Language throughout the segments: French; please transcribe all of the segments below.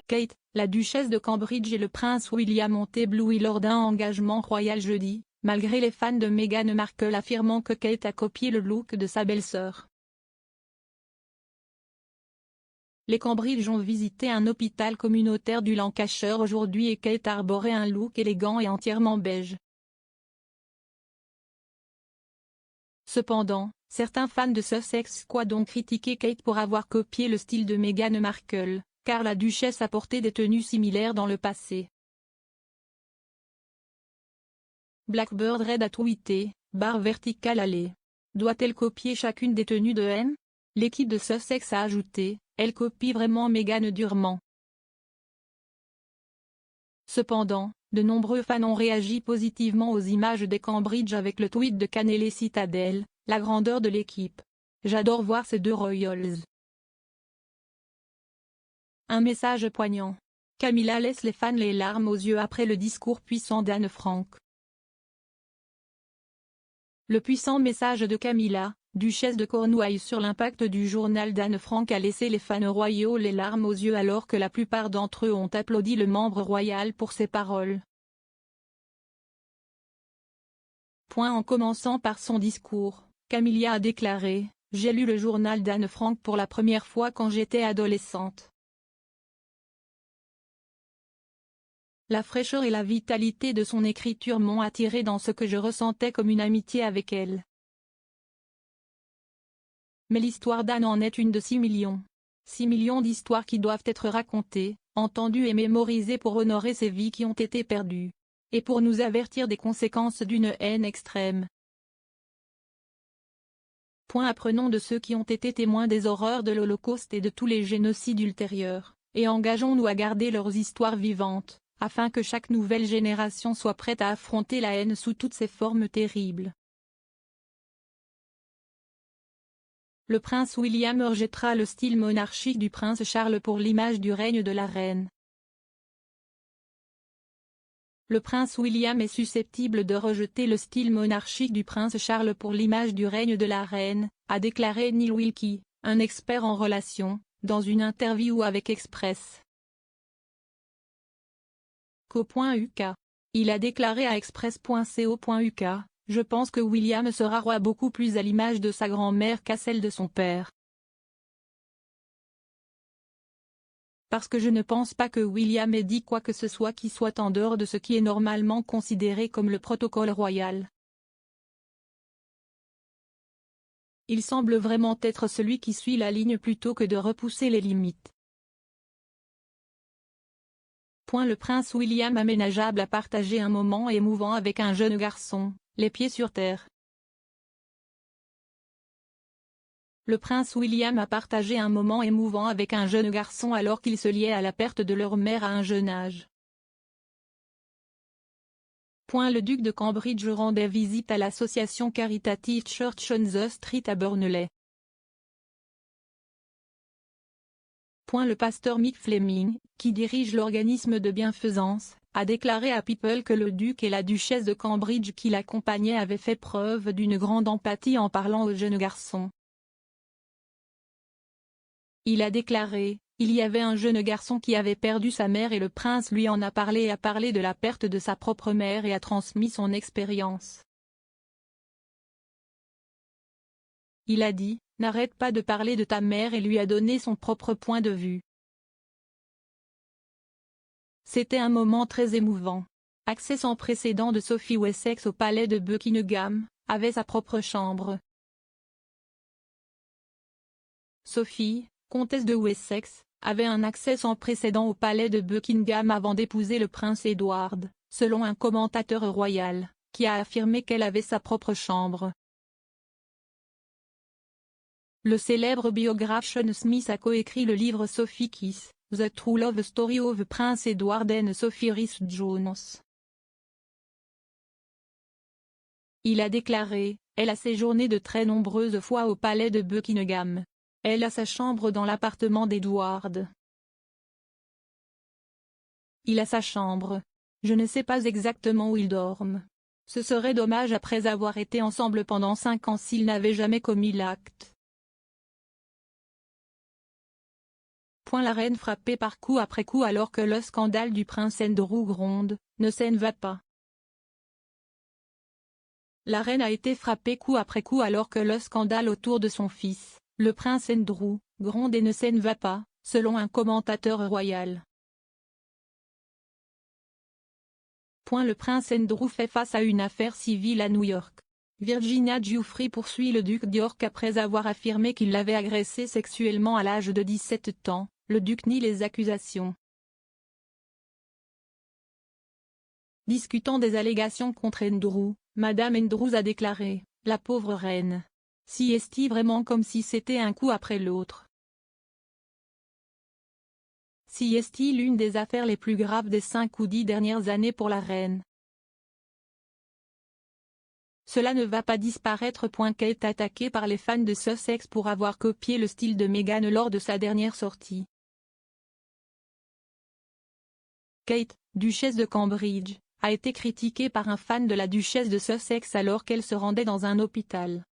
Kate, la duchesse de Cambridge et le prince William ont ébloui lors d'un engagement royal jeudi, malgré les fans de Meghan Markle affirmant que Kate a copié le look de sa belle-sœur. Les Cambridge ont visité un hôpital communautaire du Lancashire aujourd'hui et Kate arborait un look élégant et entièrement beige. Cependant, certains fans de Sussex Squad ont critiqué Kate pour avoir copié le style de Meghan Markle, car la duchesse a porté des tenues similaires dans le passé. Blackbird Red a tweeté, barre verticale allée. Doit-elle copier chacune des tenues de M? L'équipe de Sussex a ajouté, elle copie vraiment Meghan durement. Cependant, de nombreux fans ont réagi positivement aux images des Cambridge avec le tweet de Canele Citadel, la grandeur de l'équipe. J'adore voir ces deux Royals. Un message poignant. Camilla laisse les fans les larmes aux yeux après le discours puissant d'Anne Frank. Le puissant message de Camilla, duchesse de Cornouailles sur l'impact du journal d'Anne Frank a laissé les fans royaux les larmes aux yeux alors que la plupart d'entre eux ont applaudi le membre royal pour ses paroles. En commençant par son discours, Camilla a déclaré « J'ai lu le journal d'Anne Frank pour la première fois quand j'étais adolescente. La fraîcheur et la vitalité de son écriture m'ont attiré dans ce que je ressentais comme une amitié avec elle. Mais l'histoire d'Anne en est une de 6 millions. 6 millions d'histoires qui doivent être racontées, entendues et mémorisées pour honorer ces vies qui ont été perdues. Et pour nous avertir des conséquences d'une haine extrême. Apprenons de ceux qui ont été témoins des horreurs de l'Holocauste et de tous les génocides ultérieurs, et engageons-nous à garder leurs histoires vivantes, afin que chaque nouvelle génération soit prête à affronter la haine sous toutes ses formes terribles. Le prince William rejettera le style monarchique du prince Charles pour l'image du règne de la reine. Le prince William est susceptible de rejeter le style monarchique du prince Charles pour l'image du règne de la reine, a déclaré Neil Wilkie, un expert en relations, dans une interview avec Express. Co.uk. Il a déclaré à Express.co.uk, « Je pense que William sera roi beaucoup plus à l'image de sa grand-mère qu'à celle de son père. Parce que je ne pense pas que William ait dit quoi que ce soit qui soit en dehors de ce qui est normalement considéré comme le protocole royal. Il semble vraiment être celui qui suit la ligne plutôt que de repousser les limites. » Le prince William aménageable a partagé un moment émouvant avec un jeune garçon, les pieds sur terre. Le prince William a partagé un moment émouvant avec un jeune garçon alors qu'ils se liaient à la perte de leur mère à un jeune âge. Le duc de Cambridge rendait visite à l'association caritative Church on the Street à Burnley. Le pasteur Mick Fleming, qui dirige l'organisme de bienfaisance, a déclaré à People que le duc et la duchesse de Cambridge qui l'accompagnaient avaient fait preuve d'une grande empathie en parlant au jeune garçon. Il a déclaré, il y avait un jeune garçon qui avait perdu sa mère et le prince lui en a parlé et a parlé de la perte de sa propre mère et a transmis son expérience. Il a dit, n'arrête pas de parler de ta mère et lui a donné son propre point de vue. C'était un moment très émouvant. Accès sans précédent de Sophie Wessex au palais de Buckingham, avait sa propre chambre. Sophie, comtesse de Wessex, avait un accès sans précédent au palais de Buckingham avant d'épouser le prince Edward, selon un commentateur royal, qui a affirmé qu'elle avait sa propre chambre. Le célèbre biographe Sean Smith a coécrit le livre Sophie Kiss, The True Love Story of Prince Edward and Sophie Rhys-Jones. Il a déclaré, elle a séjourné de très nombreuses fois au palais de Buckingham. Elle a sa chambre dans l'appartement d'Edward. Il a sa chambre. Je ne sais pas exactement où ils dorment. Ce serait dommage après avoir été ensemble pendant 5 ans s'ils n'avaient jamais commis l'acte. La reine frappée par coup après coup alors que le scandale du prince Andrew gronde, ne s'en va pas. La reine a été frappée coup après coup alors que le scandale autour de son fils, le prince Andrew, gronde et ne s'en va pas, selon un commentateur royal. Le prince Andrew fait face à une affaire civile à New York. Virginia Giuffre poursuit le duc d'York après avoir affirmé qu'il l'avait agressé sexuellement à l'âge de 17 ans, le duc nie les accusations. Discutant des allégations contre Andrew, Madame Andrews a déclaré « La pauvre reine. Si est-il vraiment comme si c'était un coup après l'autre. Si est-il l'une des affaires les plus graves des 5 ou 10 dernières années pour la reine. Cela ne va pas disparaître. Kate attaquée par les fans de Sussex pour avoir copié le style de Meghan lors de sa dernière sortie. Kate, duchesse de Cambridge, a été critiquée par un fan de la duchesse de Sussex alors qu'elle se rendait dans un hôpital.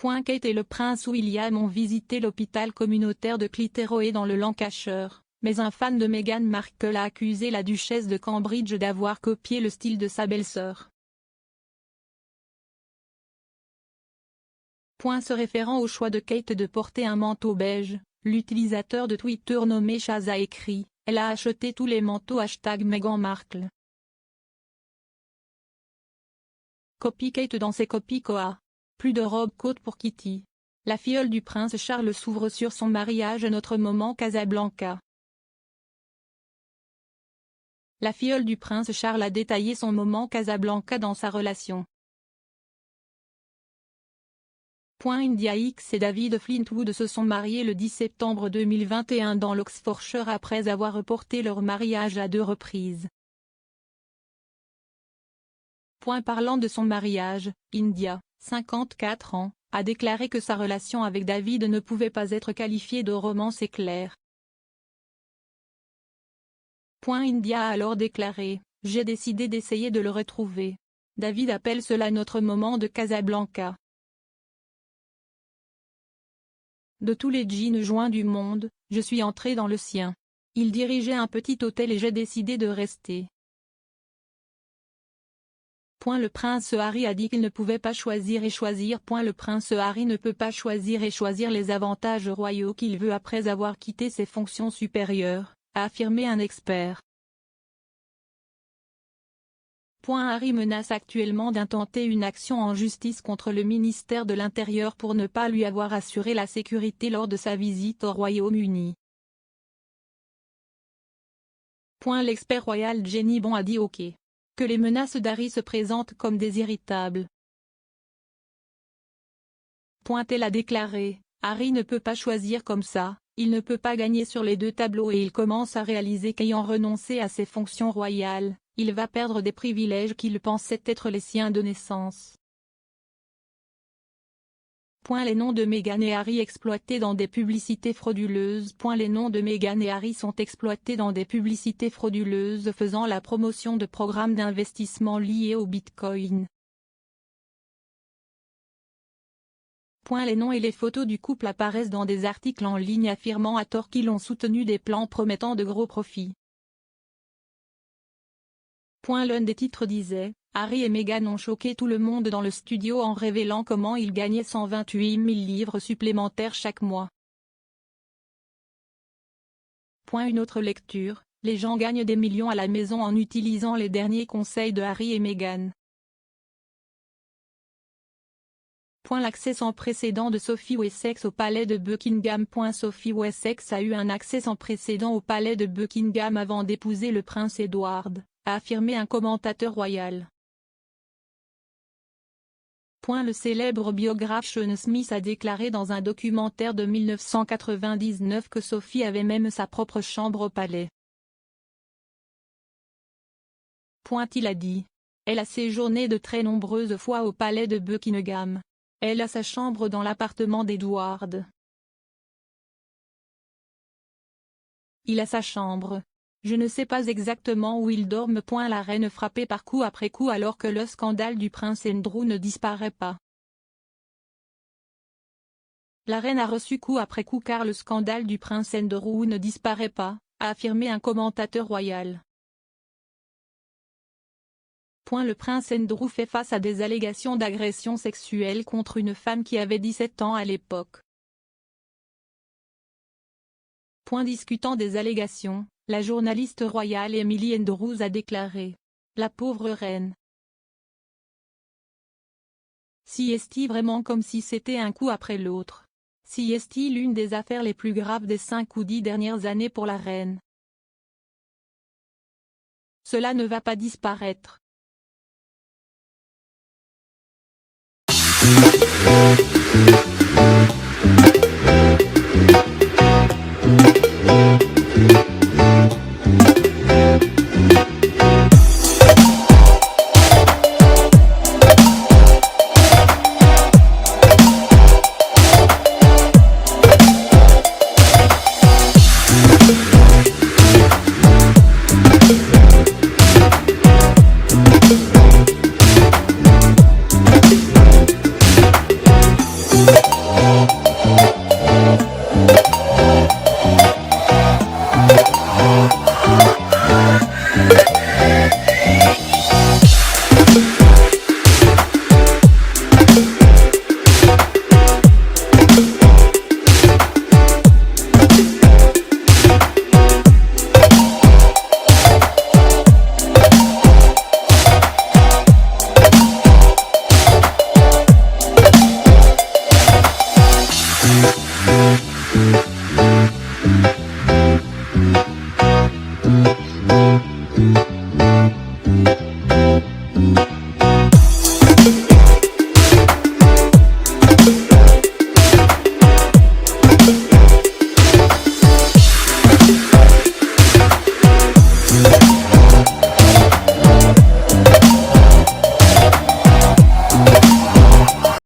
Kate et le prince William ont visité l'hôpital communautaire de Clitheroe dans le Lancashire, mais un fan de Meghan Markle a accusé la duchesse de Cambridge d'avoir copié le style de sa belle-sœur. Se référant au choix de Kate de porter un manteau beige, l'utilisateur de Twitter nommé Chaz a écrit « Elle a acheté tous les manteaux #Meghan Markle. Copie Kate dans ses copies Koa. Plus de robe côte pour Kitty. La filleule du prince Charles s'ouvre sur son mariage. Notre moment Casablanca. La filleule du prince Charles a détaillé son moment Casablanca dans sa relation. India X et David Flintwood se sont mariés le 10 septembre 2021 dans l'Oxfordshire après avoir reporté leur mariage à 2 reprises. Parlant de son mariage, India, 54 ans, a déclaré que sa relation avec David ne pouvait pas être qualifiée de romance éclair. India a alors déclaré « J'ai décidé d'essayer de le retrouver. David appelle cela notre moment de Casablanca. De tous les jeans joints du monde, je suis entré dans le sien. Il dirigeait un petit hôtel et j'ai décidé de rester. » Le prince Harry a dit qu'il ne pouvait pas choisir et choisir. Le prince Harry ne peut pas choisir et choisir les avantages royaux qu'il veut après avoir quitté ses fonctions supérieures, a affirmé un expert. Harry menace actuellement d'intenter une action en justice contre le ministère de l'Intérieur pour ne pas lui avoir assuré la sécurité lors de sa visite au Royaume-Uni. L'expert royal Jenny Bond a dit OK. Que les menaces d'Harry se présentent comme des irritables. Elle a déclaré, Harry ne peut pas choisir comme ça, il ne peut pas gagner sur les 2 tableaux et il commence à réaliser qu'ayant renoncé à ses fonctions royales, il va perdre des privilèges qu'il pensait être les siens de naissance. Les noms de Meghan et Harry exploités dans des publicités frauduleuses. Les noms de Meghan et Harry sont exploités dans des publicités frauduleuses faisant la promotion de programmes d'investissement liés au Bitcoin. Les noms et les photos du couple apparaissent dans des articles en ligne affirmant à tort qu'ils ont soutenu des plans promettant de gros profits. L'un des titres disait « Harry et Meghan ont choqué tout le monde dans le studio en révélant comment ils gagnaient 128 000 livres supplémentaires chaque mois. » Une autre lecture, les gens gagnent des millions à la maison en utilisant les derniers conseils de Harry et Meghan. L'accès sans précédent de Sophie Wessex au palais de Buckingham. Sophie Wessex a eu un accès sans précédent au palais de Buckingham avant d'épouser le prince Edward, a affirmé un commentateur royal. Le célèbre biographe Sean Smith a déclaré dans un documentaire de 1999 que Sophie avait même sa propre chambre au palais. Il a dit. Elle a séjourné de très nombreuses fois au palais de Buckingham. Elle a sa chambre dans l'appartement d'Edward. Il a sa chambre. Je ne sais pas exactement où il dorme. La reine frappée par coup après coup alors que le scandale du prince Andrew ne disparaît pas. La reine a reçu coup après coup car le scandale du prince Andrew ne disparaît pas, a affirmé un commentateur royal. Le prince Andrew fait face à des allégations d'agression sexuelle contre une femme qui avait 17 ans à l'époque. Discutant des allégations, la journaliste royale Emily Andrews a déclaré « La pauvre reine. Si est-il vraiment comme si c'était un coup après l'autre. Si est-il l'une des affaires les plus graves des 5 ou 10 dernières années pour la reine. Cela ne va pas disparaître.